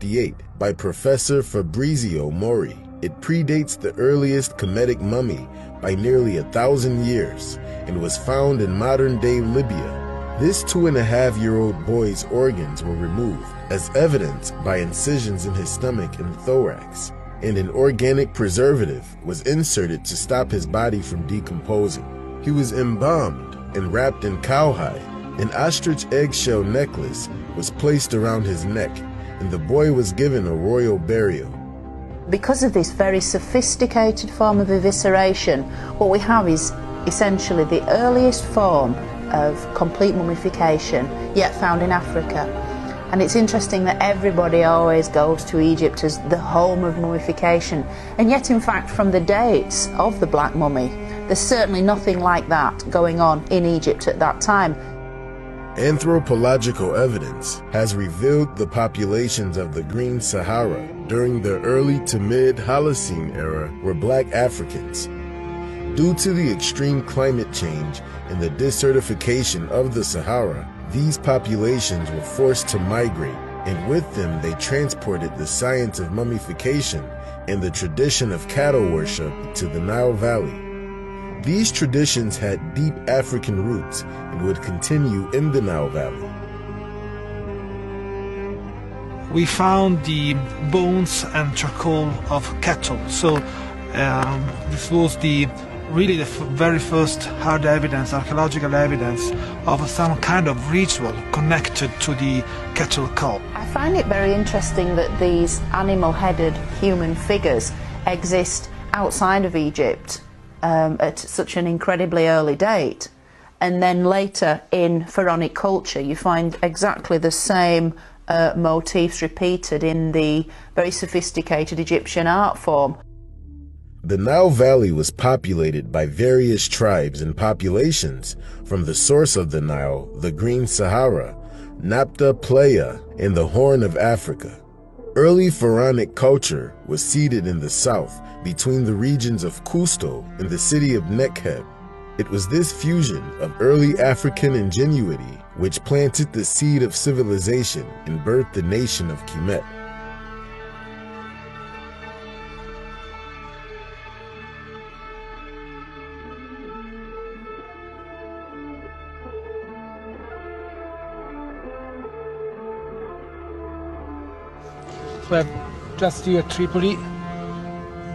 1958 by Professor Fabrizio Mori. It predates the earliest Kemetic mummy by nearly 1,000 years and was found in modern-day Libya. This 2.5-year-old boy's organs were removed, as evidenced by incisions in his stomach and thorax, and an organic preservative was inserted to stop his body from decomposing. He was embalmed and wrapped in cowhide. An ostrich eggshell necklace was placed around his neck, and the boy was given a royal burial. Because of this very sophisticated form of evisceration, what we have is essentially the earliest form of complete mummification yet found in Africa. And it's interesting that everybody always goes to Egypt as the home of mummification, and yet in fact from the dates of the Black Mummy, there's certainly nothing like that going on in Egypt at that time. Anthropological evidence has revealed the populations of the Green Sahara during the early to mid-Holocene era were black Africans. Due to the extreme climate change and the desertification of the Sahara, these populations were forced to migrate, and with them they transported the science of mummification and the tradition of cattle worship to the Nile Valley. These traditions had deep African roots and would continue in the Nile Valley. We found the bones and charcoal of cattle, so this was really the very first hard evidence, archaeological evidence of some kind of ritual connected to the cattle cult. I find it very interesting that these animal-headed human figures exist outside of Egypt at such an incredibly early date, and then later in pharaonic culture you find exactly the same motifs repeated in the very sophisticated Egyptian art form. The Nile Valley was populated by various tribes and populations from the source of the Nile, the Green Sahara, Napta Playa, and the Horn of Africa. Early pharaonic culture was seated in the south between the regions of Kusto and the city of Nekheb. It was this fusion of early African ingenuity which planted the seed of civilization and birthed the nation of Kemet. We have just here Tripoli,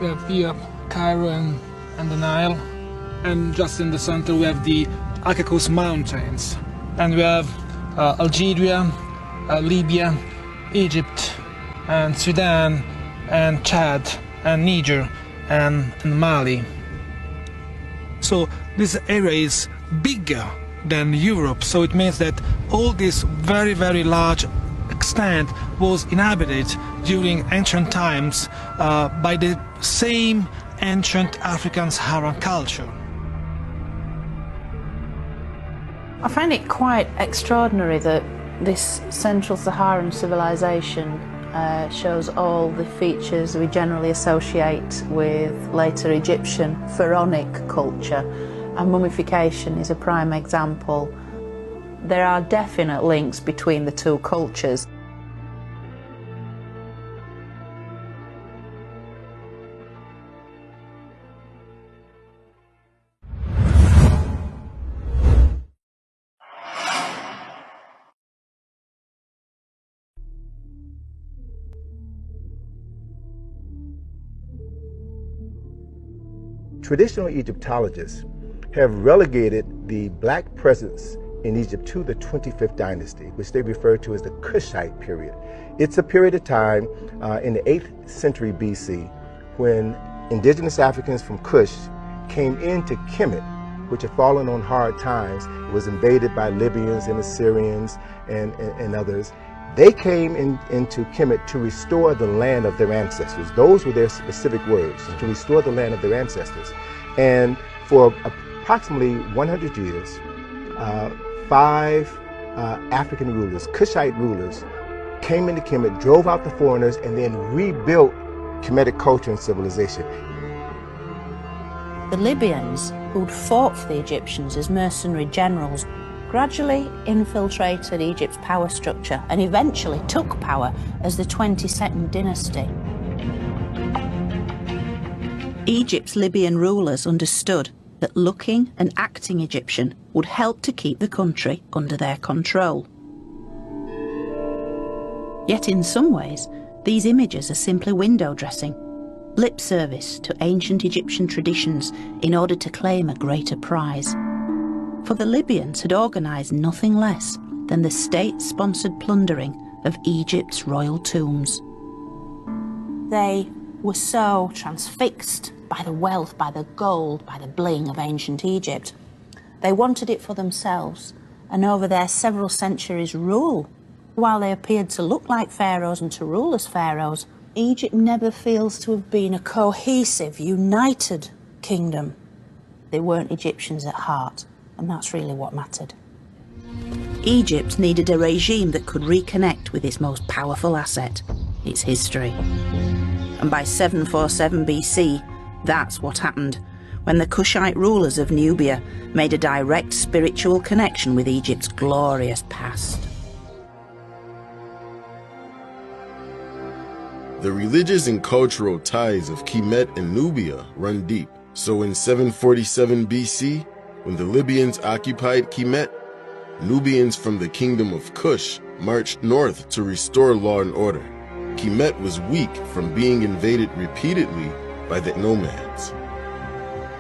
we have here Cairo and the Nile, and just in the center we have the Caucasus Mountains, and we have Algeria, Libya, Egypt, and Sudan, and Chad, and Niger, and Mali. So this area is bigger than Europe, so it means that all this very, very large extent was inhabited during ancient times by the same ancient African Saharan culture. I find it quite extraordinary that this Central Saharan civilization shows all the features we generally associate with later Egyptian pharaonic culture, and mummification is a prime example. There are definite links between the two cultures. Traditional Egyptologists have relegated the black presence in Egypt to the 25th dynasty, which they refer to as the Kushite period. It's a period of time in the 8th century BC when indigenous Africans from Kush came into Kemet, which had fallen on hard times. It was invaded by Libyans and Assyrians and others. They came into Kemet to restore the land of their ancestors. Those were their specific words, to restore the land of their ancestors. And for approximately 100 years, 5 African rulers, Kushite rulers, came into Kemet, drove out the foreigners, and then rebuilt Kemetic culture and civilization. The Libyans, who'd fought for the Egyptians as mercenary generals, gradually infiltrated Egypt's power structure and eventually took power as the 22nd dynasty. Egypt's Libyan rulers understood that looking and acting Egyptian would help to keep the country under their control. Yet in some ways, these images are simply window dressing, lip service to ancient Egyptian traditions in order to claim a greater prize. For the Libyans had organised nothing less than the state-sponsored plundering of Egypt's royal tombs. They were so transfixed by the wealth, by the gold, by the bling of ancient Egypt. They wanted it for themselves, and over their several centuries' rule, while they appeared to look like pharaohs and to rule as pharaohs, Egypt never feels to have been a cohesive, united kingdom. They weren't Egyptians at heart, and that's really what mattered. Egypt needed a regime that could reconnect with its most powerful asset, its history. And by 747 BC, that's what happened, when the Kushite rulers of Nubia made a direct spiritual connection with Egypt's glorious past. The religious and cultural ties of Kemet and Nubia run deep. So in 747 BC, when the Libyans occupied Kemet, Nubians from the kingdom of Kush marched north to restore law and order. Kemet was weak from being invaded repeatedly by the nomads.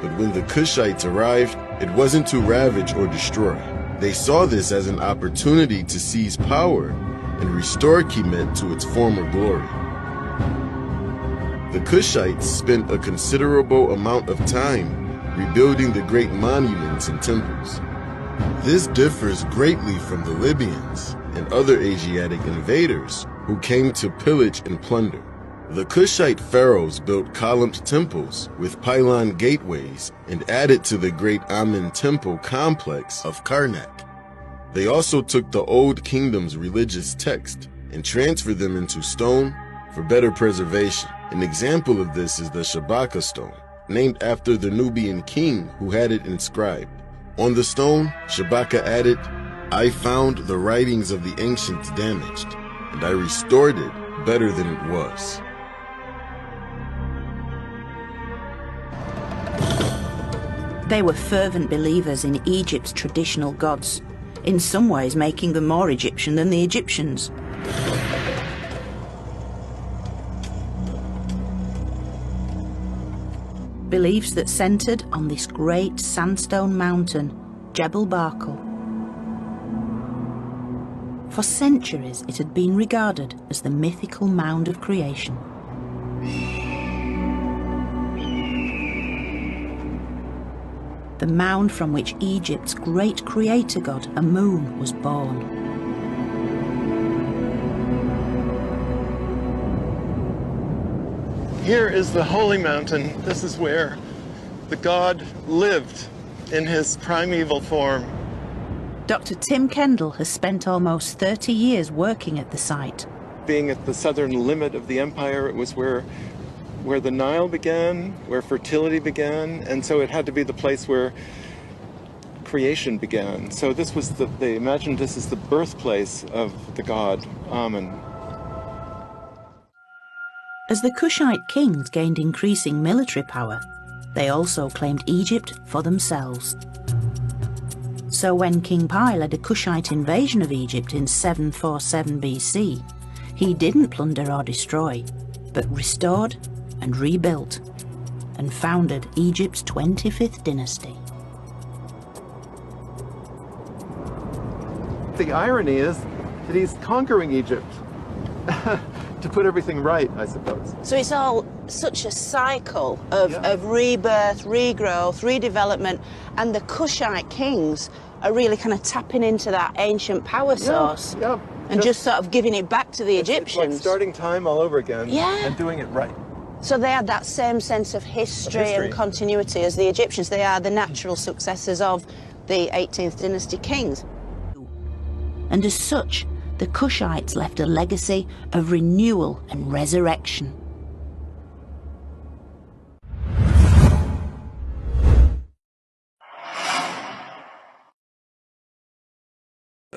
But when the Kushites arrived, it wasn't to ravage or destroy. They saw this as an opportunity to seize power and restore Kemet to its former glory. The Kushites spent a considerable amount of time rebuilding the great monuments and temples. This differs greatly from the Libyans and other Asiatic invaders who came to pillage and plunder. The Kushite pharaohs built columned temples with pylon gateways and added to the great Amen temple complex of Karnak. They also took the old kingdom's religious text and transferred them into stone for better preservation. An example of this is the Shabaka stone, named after the Nubian king who had it inscribed. On the stone, Shabaka added, "I found the writings of the ancients damaged, and I restored it better than it was." They were fervent believers in Egypt's traditional gods, in some ways making them more Egyptian than the Egyptians. Beliefs that centred on this great sandstone mountain, Jebel Barkal. For centuries it had been regarded as the mythical mound of creation. The mound from which Egypt's great creator god, Amun, was born. Here is the holy mountain. This is where the god lived in his primeval form. Dr. Tim Kendall has spent almost 30 years working at the site. Being at the southern limit of the empire, it was where the Nile began, where fertility began, and so it had to be the place where creation began. So this was they imagined this as the birthplace of the god Amun. As the Kushite kings gained increasing military power, they also claimed Egypt for themselves. So when King Pi led a Kushite invasion of Egypt in 747 BC, he didn't plunder or destroy, but restored and rebuilt, and founded Egypt's 25th dynasty. The irony is that he's conquering Egypt to put everything right, I suppose. So it's all such a cycle of rebirth, regrowth, redevelopment, and the Kushite kings are really kind of tapping into that ancient power source and just sort of giving it back to the Egyptians. It's like starting time all over again and doing it right. So they had that same sense of history and continuity as the Egyptians. They are the natural successors of the 18th dynasty kings. And as such, the Kushites left a legacy of renewal and resurrection.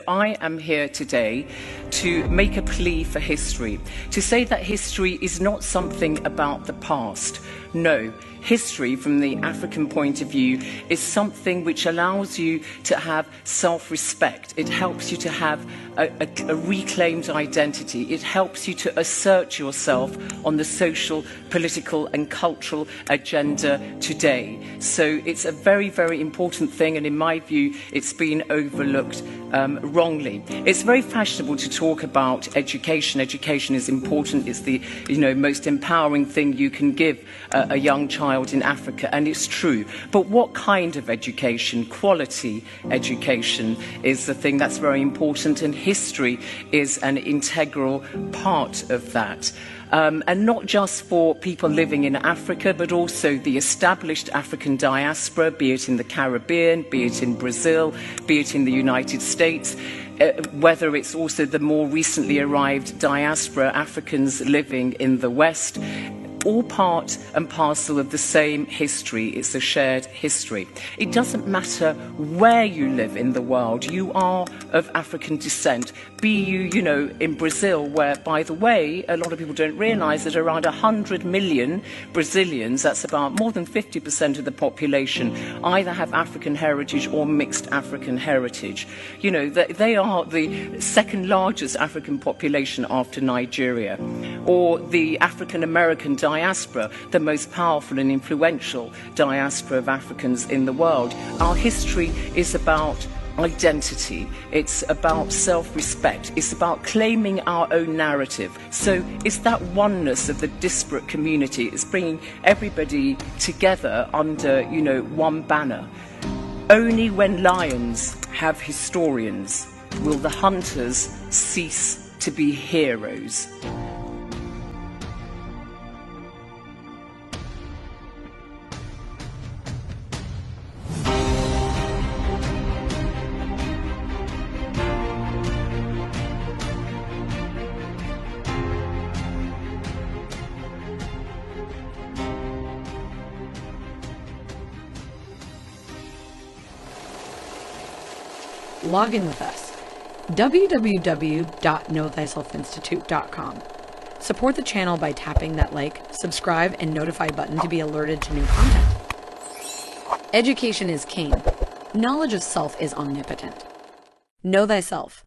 I am here today to make a plea for history, to say that history is not something about the past. No, history from the African point of view is something which allows you to have self-respect. It helps you to have a reclaimed identity. It helps you to assert yourself on the social, political and cultural agenda today. So it's a very, very important thing, and in my view, it's been overlooked wrongly. It's very fashionable to talk about education. Education is important. It's the most empowering thing you can give a young child in Africa, and it's true. But what kind of education? Quality education is the thing that's very important, and history is an integral part of that. And not just for people living in Africa, but also the established African diaspora, be it in the Caribbean, be it in Brazil, be it in the United States, whether it's also the more recently arrived diaspora Africans living in the West. All part and parcel of the same history. It's a shared history. It doesn't matter where you live in the world. You are of African descent. Be you, in Brazil, where, by the way, a lot of people don't realize that around 100 million Brazilians, that's about more than 50% of the population, either have African heritage or mixed African heritage. They are the second largest African population after Nigeria. Or the African American diaspora, the most powerful and influential diaspora of Africans in the world. Our history is about identity. It's about self-respect. It's about claiming our own narrative. So it's that oneness of the disparate community. It's bringing everybody together under, one banner. Only when lions have historians will the hunters cease to be heroes. Log in with us. www.knowthyselfinstitute.com. Support the channel by tapping that like, subscribe, and notify button to be alerted to new content. Education is king. Knowledge of self is omnipotent. Know thyself.